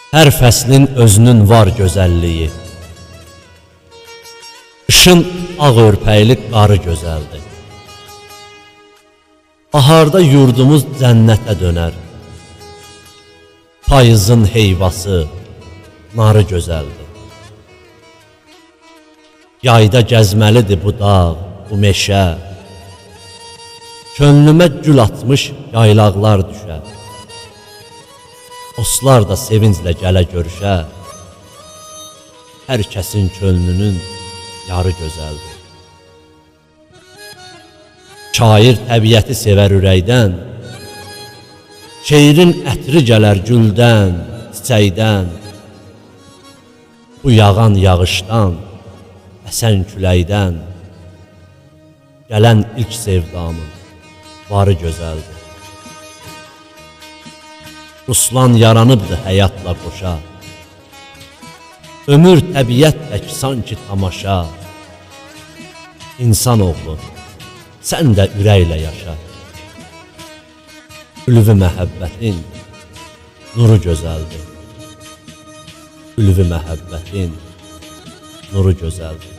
Hər fəslin özünün var gözəlliyi. Qışın ağ örpəkli qarı gözəldir. Baharda yurdumuz cənnətə dönər. Payızın heyvası, narı gözəldir. Yayda gəzməlidir bu dağ, bu meşə. Könlümə gül atmış yaylaqlar düşər. Dostlar da sevinclə gələ görüşə. Hər kəsin könlünün yarı gözəldir. Şair təbiəti sevər ürəkdən. Şeirin ətri gələr güldən, çiçəkdən. Bu yağan yağışdan, əsən küləkdən. Gələn ilk sevdamın varı gözəldir. Ruslan yaranıbdır həyatla qoşa. Ömür təbiət tək sanki tamaşa. İnsan oğlu, sən də ürəklə yaşa. Ülvi məhəbbətin nuru gözəldir. Ülvi məhəbbətin nuru gözəldir.